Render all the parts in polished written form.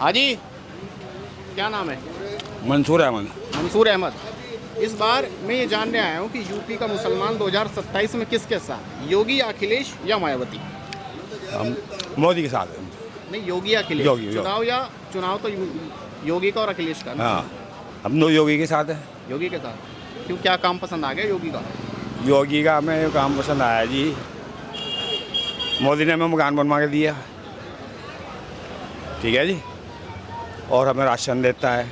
हाँ जी, क्या नाम है? मंसूर अहमद। मंसूर अहमद। इस बार मैं ये जानने आया हूँ कि यूपी का मुसलमान 2027 में किसके साथ, योगी अखिलेश या मायावती? हम मोदी के साथ हैं। नहीं, योगी अखिलेश। योगी। चुनाव तो योगी का और अखिलेश का ना? हाँ, हम तो योगी के साथ हैं। योगी के साथ क्यों, क्या काम पसंद आ गया योगी का? योगी का हमें ये काम पसंद आया जी। मोदी ने हमें मकान बनवा के दिया, ठीक है जी, और हमें राशन देता है,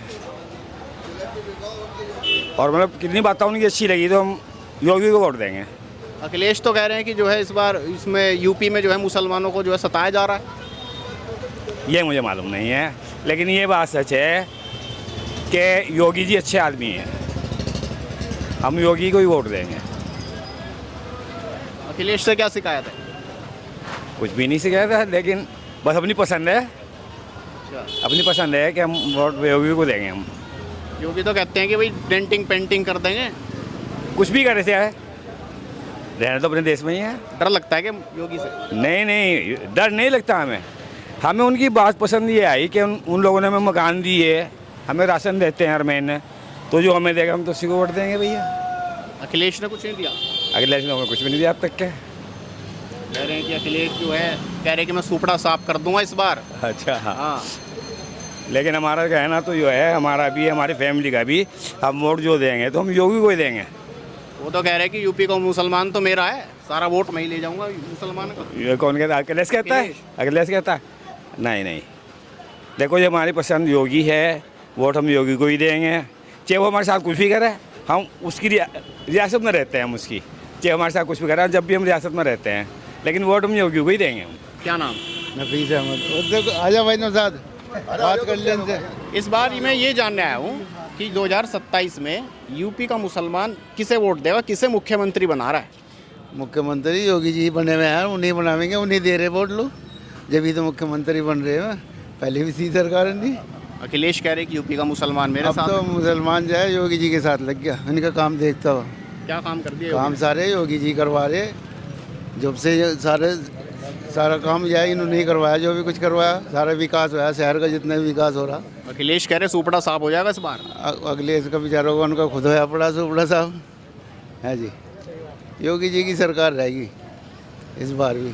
और मतलब कितनी बातें उनकी अच्छी लगी तो हम योगी को वोट देंगे। अखिलेश तो कह रहे हैं कि जो है इस बार इसमें यूपी में जो है मुसलमानों को जो है सताया जा रहा है। ये मुझे मालूम नहीं है, लेकिन ये बात सच है कि योगी जी अच्छे आदमी हैं, हम योगी को ही वोट देंगे। अखिलेश से क्या शिकायत है? कुछ भी नहीं सिखाया था, लेकिन बस अपनी पसंद है, अपनी पसंद है कि हम वोट योगी को देंगे। हम योगी तो कहते हैं कि भाई डेंटिंग पेंटिंग कर देंगे। कुछ भी करे से है, रहना तो अपने देश में ही है। डर लगता है कि योगी से? नहीं नहीं, डर नहीं लगता हमें। हमें उनकी बात पसंद ये आई कि उन लोगों ने हमें मकान दिए, हमें राशन देते हैं हर महीने, तो जो हमें देगा हम तो उसी को वोट देंगे भैया। अखिलेश ने कुछ नहीं दिया? अखिलेश ने हमें कुछ भी नहीं दिया अब तक के। कह रहे हैं कि अखिलेश जो है कह रहे हैं कि मैं सुपड़ा साफ कर दूंगा इस बार। अच्छा हाँ, हाँ, लेकिन हमारा कहना तो जो है, हमारा भी हमारी फैमिली का भी, हम वोट जो देंगे तो हम योगी को ही देंगे। वो तो कह रहे हैं कि यूपी का मुसलमान तो मेरा है, सारा वोट मैं ही ले जाऊंगा मुसलमान का। ये कौन कहता है? अखिलेश कहता है? अखिलेश कहता है? नहीं नहीं, देखो ये हमारी पसंद योगी है, वोट हम योगी को ही देंगे। चाहे वो हमारे साथ कुछ भी करे, हम उसकी रियासत में रहते हैं, हम उसकी, चाहे हमारे साथ कुछ भी करे, जब भी हम रियासत में रहते हैं, लेकिन वोट हम योगी को ही देंगे। हम क्या नाम? नफीस अहमद। आजा भाई नौशाद, बात कर लें इनसे। इस बार मैं ये जानने आया हूँ कि 2027 में यूपी का मुसलमान किसे वोट देगा, किसे मुख्यमंत्री बना रहा है? मुख्यमंत्री योगी जी बने हुए हैं, उन्हीं बनावेंगे, उन्हीं दे रहे वोट लो, जब भी तो मुख्यमंत्री बन रहे हैं। पहले भी सी सरकार नहीं। अखिलेश कह रहे कि यूपी का मुसलमान मेरे अब साथ तो है। मुसलमान जो है योगी जी के साथ लग गया, इनका काम देखता हो। क्या काम कर दिया काम योगी ने? सारे योगी जी करवा रहे, जब से ये सारा काम जो है इन्होंने ही करवाया, जो भी कुछ करवाया, सारा विकास हुआ शहर का, जितना भी विकास हो रहा। अखिलेश कह रहे सुपड़ा साफ हो जाएगा इस बार। अगले इसका बेचारों को उनका खुद होया पड़ा सुपड़ा साहब है जी। योगी जी की सरकार रहेगी इस बार भी।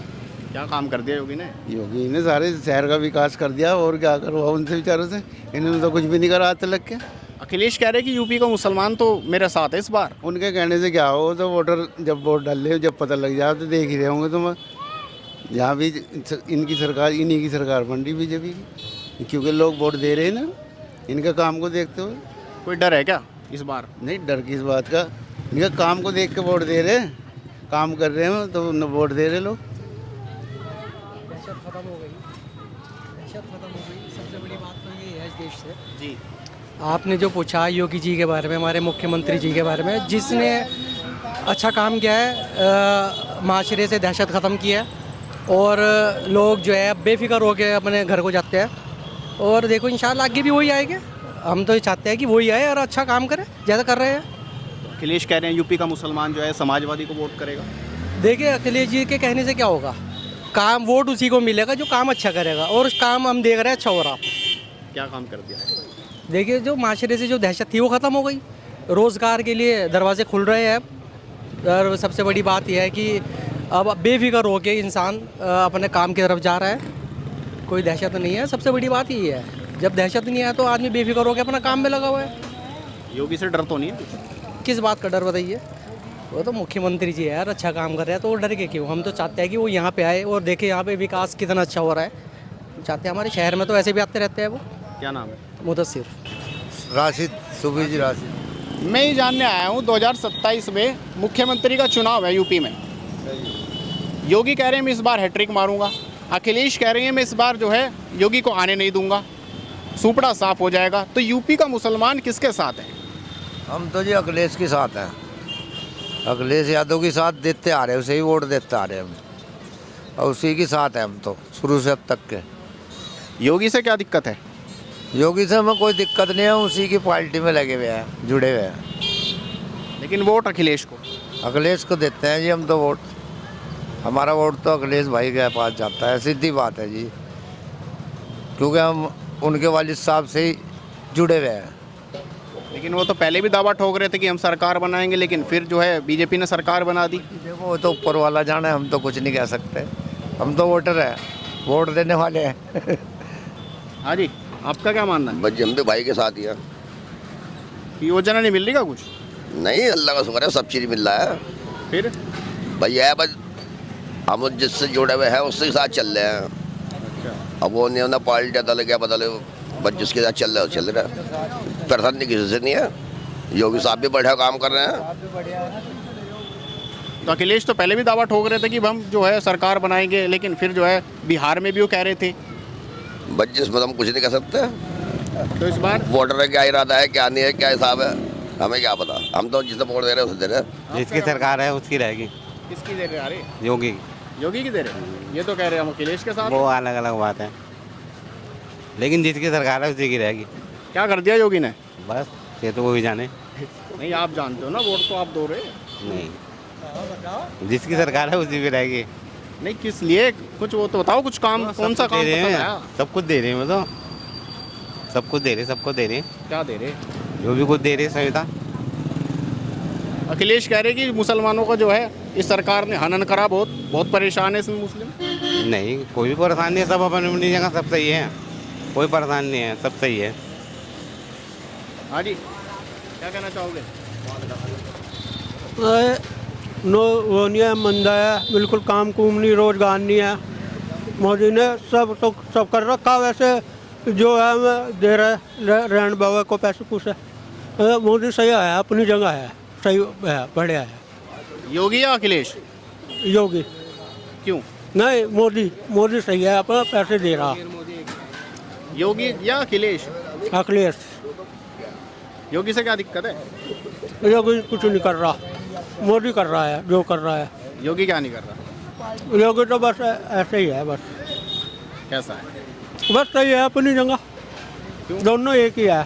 क्या काम कर दिया योगी ने? योगी ने सारे शहर का विकास कर दिया, और क्या करवा उनसे बेचारों से, इन्होंने तो कुछ भी नहीं करा आज तक के। अखिलेश कह रहे कि यूपी का मुसलमान तो मेरे साथ है इस बार। उनके कहने से क्या हो, तो वोटर जब वोट डाल ले, जब पता लग जाए तो देख ही रहे होंगे तुम। यहाँ भी इनकी सरकार, इन्हीं की सरकार बन रही बीजेपी की, क्योंकि लोग वोट दे रहे हैं ना इनका काम को देखते हुए। कोई डर है क्या इस बार? नहीं, डर किस बात का, इनका काम को देख के वोट दे रहे हैं, काम कर रहे हैं तो वोट दे रहे लोग। दहशत खत्म हो गई, सबसे बड़ी बात तो ये है इस देश से। जी, आपने जो पूछा योगी जी के बारे में, हमारे मुख्यमंत्री जी के बारे में, जिसने अच्छा काम किया है, माशरे से दहशत ख़त्म किया है, और लोग जो है बेफिक्र होकर अपने घर को जाते हैं। और देखो इंशाल्लाह आगे भी वही आएंगे, हम तो चाहते हैं कि वही आए और अच्छा काम करे, ज़्यादा कर रहे हैं। अखिलेश कह रहे हैं यूपी का मुसलमान जो है समाजवादी को वोट करेगा। देखिए अखिलेश जी के कहने से क्या होगा, काम वोट उसी को मिलेगा जो काम अच्छा करेगा, और काम हम देख रहे हैं अच्छा हो रहा। क्या काम कर दिया? देखिए जो माशरे से जो दहशत थी वो ख़त्म हो गई, रोज़गार के लिए दरवाजे खुल रहे हैं। और सबसे बड़ी बात यह है कि अब बेफिक्र हो के इंसान अपने काम की तरफ जा रहा है, कोई दहशत नहीं है। सबसे बड़ी बात यही है, जब दहशत नहीं है तो आदमी बेफिक्र हो के अपना काम में लगा हुआ है। योगी से डर तो नहीं है? किस बात का डर बताइए, वो तो मुख्यमंत्री जी है यार, अच्छा काम कर रहे हैं तो वो डर के क्यों। हम तो चाहते हैं कि वो यहाँ पे आए और देखे यहाँ पे विकास कितना अच्छा हो रहा है। चाहते हैं, हमारे शहर में तो ऐसे भी आते रहते हैं वो। क्या नाम है? मुदस्सिर। राशिद, सुबीर जी राशिद। मैं ये जानने आया हूँ 2027 में मुख्यमंत्री का चुनाव है यूपी में। योगी कह रहे हैं मैं इस बार हैट्रिक मारूंगा, अखिलेश कह रहे हैं मैं इस बार जो है योगी को आने नहीं दूंगा, सुपड़ा साफ हो जाएगा। तो यूपी का मुसलमान किसके साथ है? हम तो जी अखिलेश के साथ हैं, अखिलेश यादव के साथ देते आ रहे हैं, उसे ही वोट देते आ रहे हैं हम, और उसी के साथ है हम तो शुरू से अब तक के। योगी से क्या दिक्कत है? योगी से हमें कोई दिक्कत नहीं है, उसी की पार्टी में लगे हुए हैं, जुड़े हुए हैं। लेकिन वोट अखिलेश को। अखिलेश को देते हैं जी हम तो वोट, हमारा वोट तो अखिलेश भाई के पास जाता है, सीधी बात है जी। क्योंकि हम उनके वालिद साहब से ही जुड़े हुए हैं। लेकिन वो तो पहले भी दावा ठोक रहे थे कि हम सरकार बनाएंगे, लेकिन फिर जो है बीजेपी ने सरकार बना दी। देखो वो तो ऊपर वाला जाने, हम तो कुछ नहीं कह सकते। हम तो वोटर हैं, वोट देने वाले हैं। हाँ जी, आपका क्या मानना है? बस हम तो भाई के साथ ही हैं। योजना नहीं मिल रही का कुछ? नहीं, अल्लाह का शुक्र है, सब चीज़ मिल रहा है। फिर भैया है बस, हम जिससे जुड़े हुए हैं उसके साथ चल रहे हैं। अब वो नहीं ना पार्टी बदल गया बदले, बस जिसके साथ चल रहा है चल रहा है। प्रधान नहीं किसी से नहीं है। योगी साहब भी बढ़िया काम कर रहे हैं। तो अखिलेश तो पहले भी दावा ठोक रहे थे कि हम जो है सरकार बनाएंगे, लेकिन फिर जो है बिहार में भी वो कह रहे थे। बस जिसमें तो हम कुछ नहीं कर सकते। तो इस बार वोटर का क्या इरादा है, क्या नहीं है, क्या हिसाब है, हमें क्या पता। हम तो जिसे वोट दे रहे हैं उसे दे रहे हैं। जिसकी सरकार है उसकी रहेगी। किसकी दे रहे हैं? अरे योगी योगी की दे रहे हैं। ये तो कह रहे हैं हम अखिलेश के साथ। वो अलग अलग बात है, लेकिन जिसकी सरकार है उसी की रहेगी। क्या कर दिया योगी ने? बस ये तो वही जाने। नहीं, आप जानते हो ना, वोट तो आप दो रहे। नहीं, जिसकी सरकार है उसी की रहेगी। नहीं, किस लिए? कुछ वो तो बताओ, कुछ काम, कौन सा काम दे रहे पसंद हैं, आया? सब कुछ दे रहे हैं। वो तो सब कुछ दे रहे, सबको दे रहे, क्या दे रहे? जो भी कुछ दे रहे संहिता। अखिलेश कह रहे कि मुसलमानों का जो है इस सरकार ने हनन करा, बहुत बहुत परेशान है इसमें मुस्लिम। नहीं, कोई भी परेशानी नहीं है, सब अपनी अपनी जगह सब सही है, कोई परेशानी नहीं है, सब सही है। हाँ जी, क्या कहना चाहोगे? नो वो नहीं है, मंदा है बिल्कुल, काम कुम नहीं, रोजगार नहीं है। मोदी ने सब तो सब कर रखा, वैसे जो है हमें दे रहे रहन बाबा को पैसे कुछ है। मोदी सही है, अपनी जगह है, सही है, बढ़िया है। योगी या अखिलेश? योगी क्यों? नहीं, मोदी मोदी सही है, अपना पैसे दे रहा। योगी या अखिलेश? अखिलेश। योगी से क्या दिक्कत है? योगी कुछ नहीं कर रहा, मोदी कर रहा है जो कर रहा है। योगी क्या नहीं कर रहा? योगी तो बस ऐसे ही है, बस कैसा है? बस सही है, अपनी जगह, दोनों एक ही है।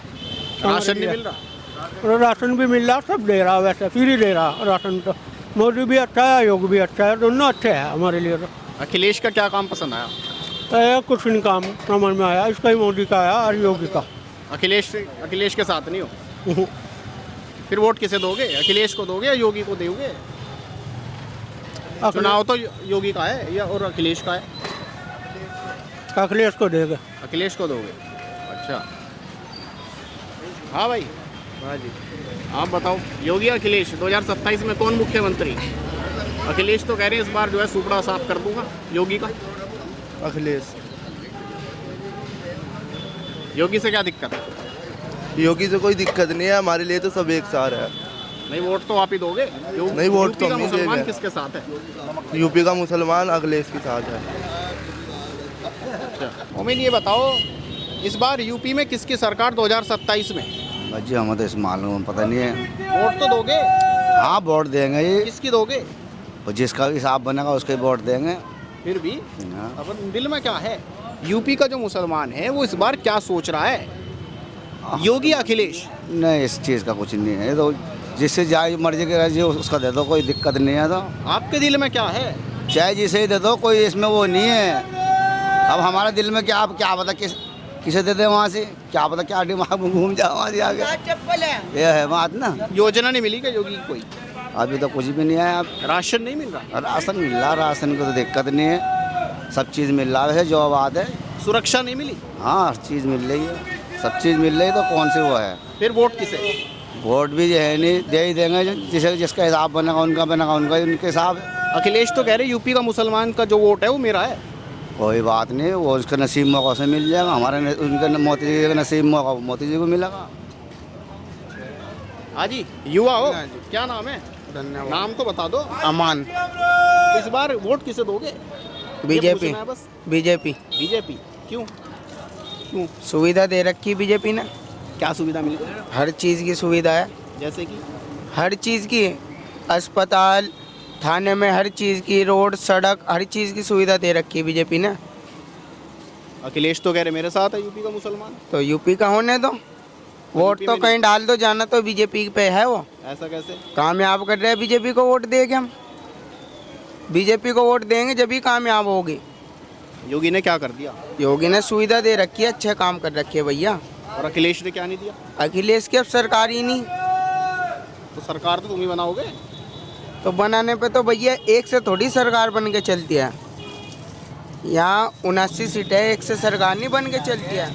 राशन नहीं मिल रहा? राशन भी मिल रहा, सब दे रहा, वैसे फ्री दे रहा राशन। तो मोदी भी अच्छा है, योगी भी अच्छा है, दोनों अच्छे हैं हमारे लिए। तो अखिलेश का क्या काम पसंद आया? कुछ नहीं काम समझ में आया, इसका ही मोदी का आया और योगी का। अखिलेश के साथ नहीं हो? फिर वोट किसे दोगे? अखिलेश को दोगे या योगी को दोगे? चुनाव तो योगी का है या और अखिलेश का है? अखिलेश को देगा। अखिलेश को दोगे? अच्छा, हाँ भाई। हाँ जी, आप बताओ, योगी या अखिलेश 2027 में कौन मुख्यमंत्री? अखिलेश तो कह रहे हैं इस बार जो है सुपड़ा साफ कर दूंगा। योगी का? अखिलेश। योगी से क्या दिक्कत है? योगी से कोई दिक्कत नहीं है, हमारे लिए तो सब एक सार है। नहीं, वोट तो आप ही दोगे। नहीं, वोट तो यूपी का हम ही मुसलमान देंगे। किसके साथ है? यूपी का मुसलमान अखिलेश के साथ है। अच्छा, उम्मीद ये बताओ, इस बार यूपी में किसकी सरकार 2027 में? जी हमें तो इस मालूम पता नहीं है। वोट तो दोगे? हाँ, वोट देंगे, ये किसकी दोगे? जिसका भी हिसाब बनेगा उसके वोट देंगे। फिर भी हाँ। अब दिल में क्या है? यूपी का जो मुसलमान है वो इस बार क्या सोच रहा है? योगी अखिलेश? नहीं, इस चीज़ का कुछ नहीं है, ये तो जिससे जाए मर्जी के राजी उसका दे दो, कोई दिक्कत नहीं है। तो आपके दिल में क्या है? चाहे जिसे ही दे दो, कोई इसमें वो नहीं है। अब हमारे दिल में क्या, आप क्या पता किसे दे दे, वहाँ से क्या पता क्या दिमाग में घूम जाओ वहाँ से आगे। ये है बात ना। योजना नहीं मिली क्या योगी की कोई? अभी तो कुछ भी नहीं है। अब राशन नहीं मिल रहा? राशन मिल रहा, राशन की तो दिक्कत नहीं है, सब चीज़ मिल रहा है, जो बात है। सुरक्षा नहीं मिली? हाँ, हर चीज़ मिल रही है, सब चीज़ मिल रही, तो कौन सी वो है? फिर वोट किसे? वोट भी जो है नहीं, दे ही देंगे, जिसे जिसका हिसाब बनेगा उनका उनके हिसाब है। अखिलेश तो कह रहे यूपी का मुसलमान का जो वोट है वो मेरा है। कोई बात नहीं, वो उसका नसीब मौका से मिल जाएगा, हमारे उनका मोदी जी का नसीब मौका मोदी जी को मिलेगा। हाँ जी, युवा हो, क्या नाम है? धन्यवाद। नाम तो बता दो। अमान। इस बार वोट किसे दोगे? बीजेपी। ये पूछना है बस। बीजेपी। बीजेपी क्यों? क्यों? सुविधा दे रखी बीजेपी ने, क्या सुविधा मिली? हर चीज़ की सुविधा है, जैसे कि हर चीज़ की, अस्पताल, थाने में हर चीज़ की, रोड, सड़क, हर चीज़ की सुविधा दे रखी है बीजेपी ने। अखिलेश तो कह रहे मेरे साथ है यूपी का मुसलमान। तो यूपी का होने दो, वोट तो कहीं डाल दो, जाना तो बीजेपी पे है। वो ऐसा कैसे? कामयाब कर रहे हैं, बीजेपी को वोट देंगे हम, बीजेपी को वोट देंगे जब भी कामयाब होगी। योगी ने क्या कर दिया? योगी ने सुविधा दे रखी है, अच्छे काम कर रखे है भैया। और अखिलेश ने क्या नहीं दिया? अखिलेश की अब सरकार ही नहीं, तो सरकार तो तुम ही बनाओगे। तो बनाने पे तो भैया एक से थोड़ी सरकार बन के चलती है। यहाँ 79 सीटें, एक से सरकार नहीं बन के चलती है।